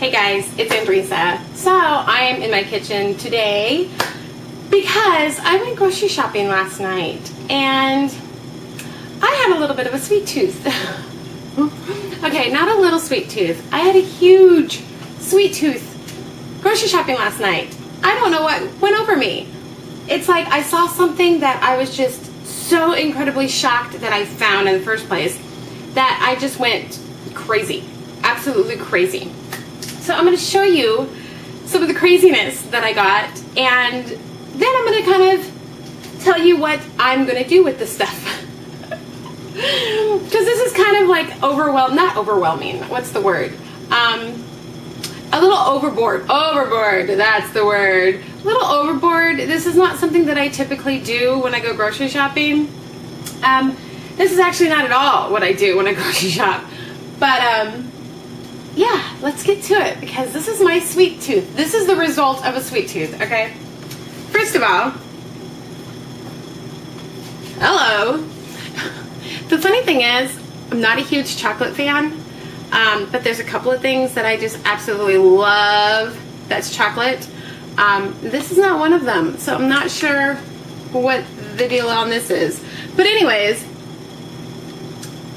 Hey guys, it's Andresa. So I am in my kitchen today because I went grocery shopping last night and I had a little bit of a sweet tooth. Okay, not a little sweet tooth. I had a huge sweet tooth grocery shopping last night. I don't know what went over me. It's like I saw something that I was just so incredibly shocked that I found in the first place that I just went crazy. Absolutely crazy. So I'm going to show you some of the craziness that I got, and then I'm going to kind of tell you what I'm going to do with this stuff. Because this is kind of like not overwhelming, what's the word? A little overboard. Overboard, that's the word. A little overboard. This is not something that I typically do when I go grocery shopping. This is actually not at all what I do when I grocery shop. But, yeah, let's get to it because this is my sweet tooth. This is the result of a sweet tooth, okay? First of all, hello. The funny thing is, I'm not a huge chocolate fan. But there's a couple of things that I just absolutely love that's chocolate. This is not one of them, so I'm not sure what the deal on this is. But anyways,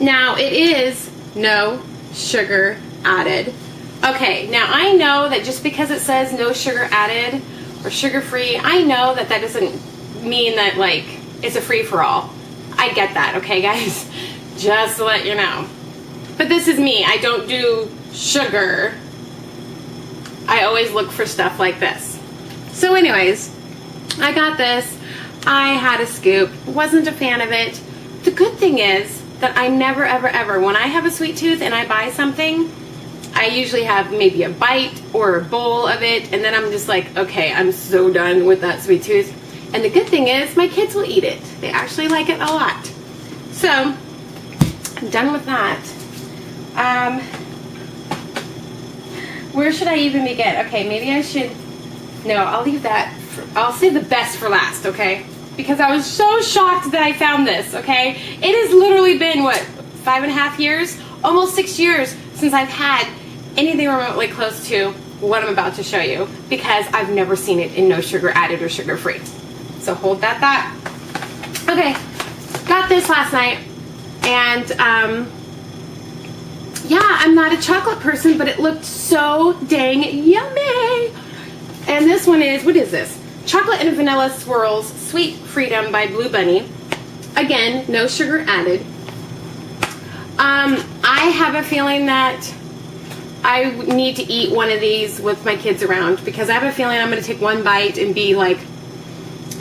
now it is no sugar added. Okay, now I know that just because it says no sugar added or sugar free, I know that that doesn't mean that like it's a free-for-all. I get that, okay guys? Just to let you know. But this is me. I don't do sugar. I always look for stuff like this. So anyways, I got this. I had a scoop. Wasn't a fan of it. The good thing is that I never, ever, ever, when I have a sweet tooth and I buy something, I usually have maybe a bite or a bowl of it, and then I'm just like, okay, I'm so done with that sweet tooth. And the good thing is my kids will eat it. They actually like it a lot. So I'm done with that. Where should I even begin? Okay, maybe I should, no, I'll leave that, I'll save the best for last, okay? Because I was so shocked that I found this, okay? It has literally been, what, 5.5 years? Almost 6 years since I've had anything remotely close to what I'm about to show you, because I've never seen it in no sugar added or sugar free. So hold that thought. Okay, got this last night, and, yeah, I'm not a chocolate person, but it looked so dang yummy. And this one is, what is this? Chocolate and Vanilla Swirls Sweet Freedom by Blue Bunny. Again, no sugar added. I have a feeling that I need to eat one of these with my kids around, because I have a feeling I'm going to take one bite and be like,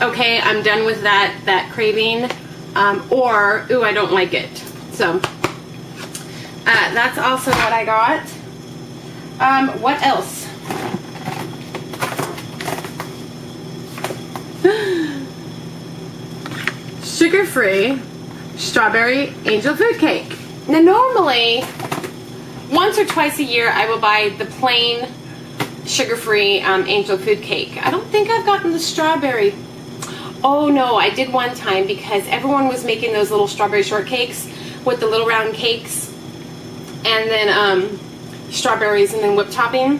okay, I'm done with that craving, or, ooh, I don't like it. So that's also what I got. What else? Sugar-free strawberry angel food cake. Now normally, once or twice a year, I will buy the plain sugar-free angel food cake. I don't think I've gotten the strawberry. Oh no, I did one time because everyone was making those little strawberry shortcakes with the little round cakes. And then strawberries and then whipped topping,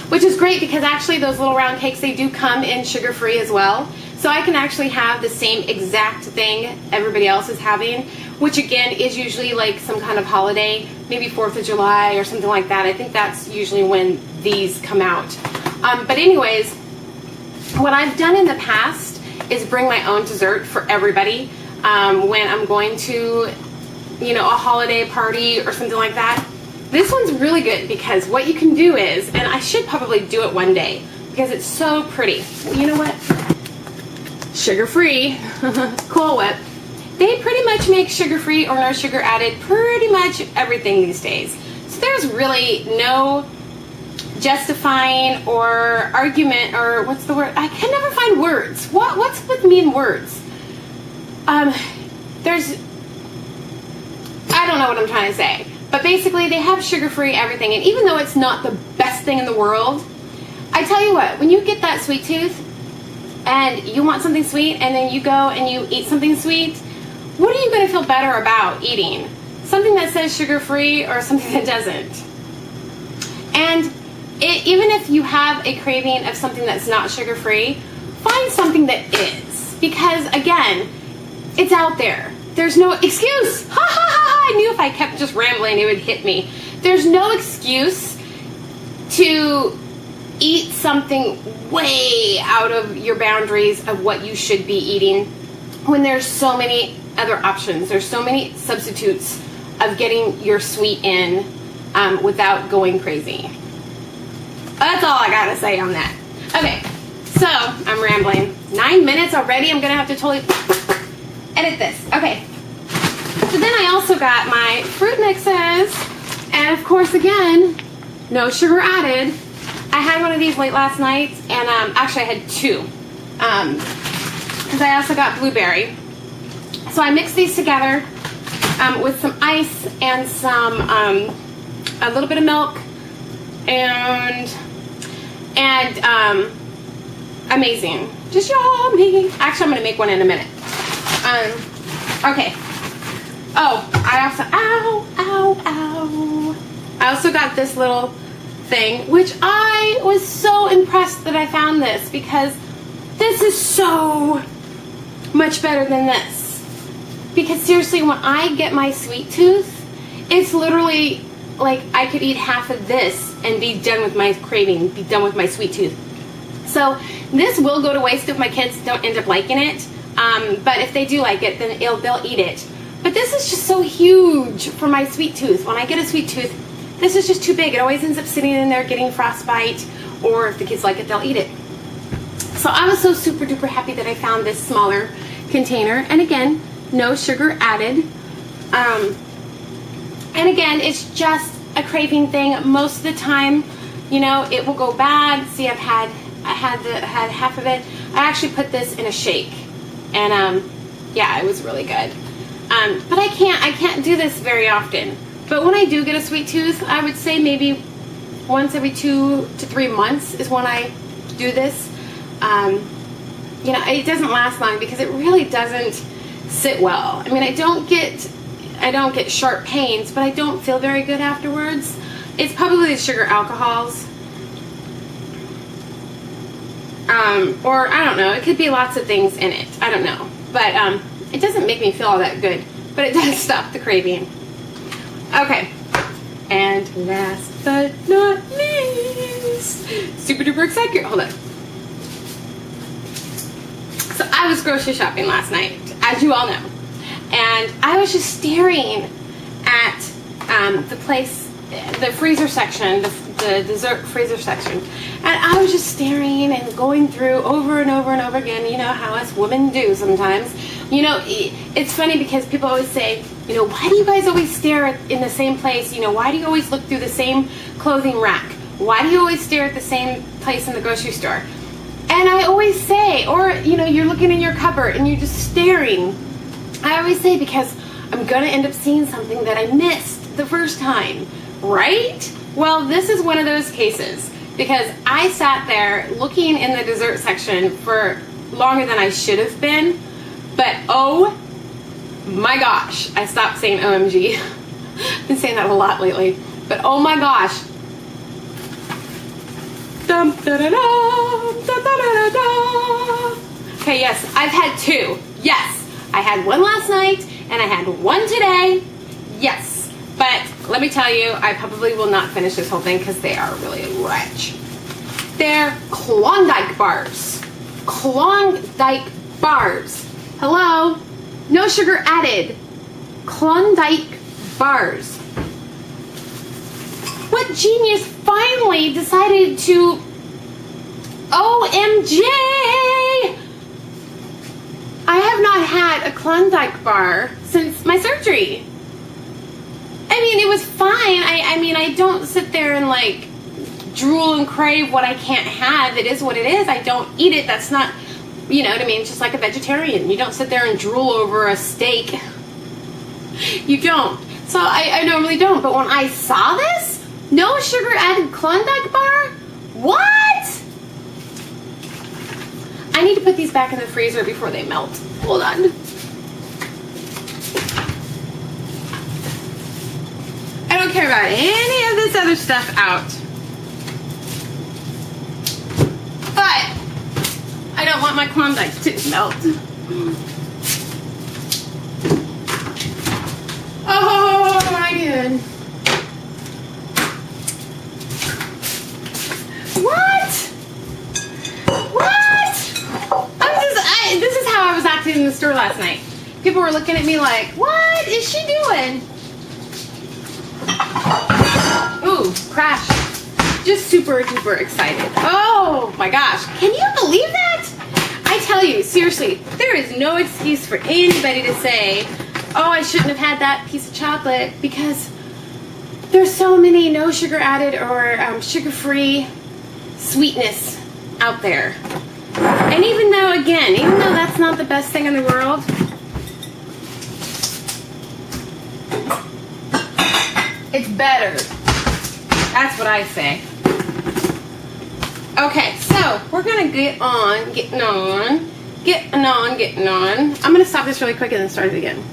which is great because actually those little round cakes, they do come in sugar-free as well. So I can actually have the same exact thing everybody else is having, which again is usually like some kind of holiday, maybe 4th of July or something like that. I think that's usually when these come out. But anyways, what I've done in the past is bring my own dessert for everybody when I'm going to, you know, a holiday party or something like that. This one's really good because what you can do is, and I should probably do it one day because it's so pretty. You know what? Sugar-free, Cool Whip. They pretty much make sugar-free or no sugar added pretty much everything these days. So there's really no justifying or argument, or what's the word? I can never find words. What's with me in words? There's, I don't know what I'm trying to say. But basically, they have sugar-free everything. And even though it's not the best thing in the world, I tell you what, when you get that sweet tooth and you want something sweet and then you go and you eat something sweet, what are you going to feel better about eating? Something that says sugar-free or something that doesn't? And even if you have a craving of something that's not sugar-free, find something that is. Because again, it's out there. There's no excuse. Ha ha ha! I knew if I kept just rambling, it would hit me. There's no excuse to eat something way out of your boundaries of what you should be eating when there's so many other options. There's so many substitutes of getting your sweet in without going crazy. That's all I gotta say on that. Okay, so I'm rambling. 9 minutes already. I'm gonna have to totally edit this. Okay, so then I also got my fruit mixes, and of course, again, no sugar added. I had one of these late last night, and actually I had two, because I also got blueberry. So I mixed these together with some ice and some a little bit of milk, and amazing, just yummy. Actually, I'm gonna make one in a minute. Okay. Oh, I also I also got this little thing, which I was so impressed that I found this, because this is so much better than this. Because seriously, when I get my sweet tooth, it's literally like I could eat half of this and be done with my craving, be done with my sweet tooth. So this will go to waste if my kids don't end up liking it. But if they do like it, then they'll eat it. But this is just so huge for my sweet tooth. When I get a sweet tooth, this is just too big. It always ends up sitting in there getting frostbite, or if the kids like it, they'll eat it. So I was so super duper happy that I found this smaller container. And again, no sugar added. And again, it's just a craving thing. Most of the time, you know, it will go bad. See, I had half of it. I actually put this in a shake, and yeah, it was really good. But I can't do this very often. But when I do get a sweet tooth, I would say maybe once every 2 to 3 months is when I do this. You know, it doesn't last long because it really doesn't sit well. I mean, I don't get sharp pains, but I don't feel very good afterwards. It's probably the sugar alcohols. Or I don't know, it could be lots of things in it. I don't know. But it doesn't make me feel all that good, but it does stop the craving. Okay. And last but not least, super duper excited. Hold on. So I was grocery shopping last night, as you all know. And I was just staring at the place, the freezer section, the dessert freezer section. And I was just staring and going through over and over and over again, you know how us women do sometimes. You know, it's funny because people always say, you know, why do you guys always stare in the same place? You know, why do you always look through the same clothing rack? Why do you always stare at the same place in the grocery store? And I always say, or, you know, you're looking in your cupboard and you're just staring. I always say, because I'm going to end up seeing something that I missed the first time, right? Well, this is one of those cases, because I sat there looking in the dessert section for longer than I should have been, but oh my gosh, I stopped saying OMG. I've been saying that a lot lately, but oh my gosh. Dum, da, da, da, da, da, da, da. Okay, yes, I've had two. Yes. I had one last night, and I had one today. Yes. But let me tell you, I probably will not finish this whole thing because they are really rich. They're Klondike Bars. Klondike Bars. Hello? No sugar added. Klondike Bars. What genius finally decided to... OMG! I have not had a Klondike bar since my surgery. I mean, it was fine. I mean, I don't sit there and like drool and crave what I can't have. It is what it is. I don't eat it. That's not, you know what I mean? It's just like a vegetarian. You don't sit there and drool over a steak. You don't. So I normally don't. But when I saw this, no sugar added Klondike bar? What? I need to put these back in the freezer before they melt. Hold on. I don't care about any of this other stuff out. but I don't want my Klondike to melt. Oh my god. What? This is how I was acting in the store last night. People were looking at me like, what is she doing? Ooh, crash. Just super duper excited. Oh my gosh. Can you believe that? I tell you, seriously, there is no excuse for anybody to say, oh, I shouldn't have had that piece of chocolate, because there's so many no sugar added or sugar-free sweetness out there. And even though, again, even though that's not the best thing in the world, it's better. That's what I say. Okay, so we're gonna getting on. I'm gonna stop this really quick and then start it again.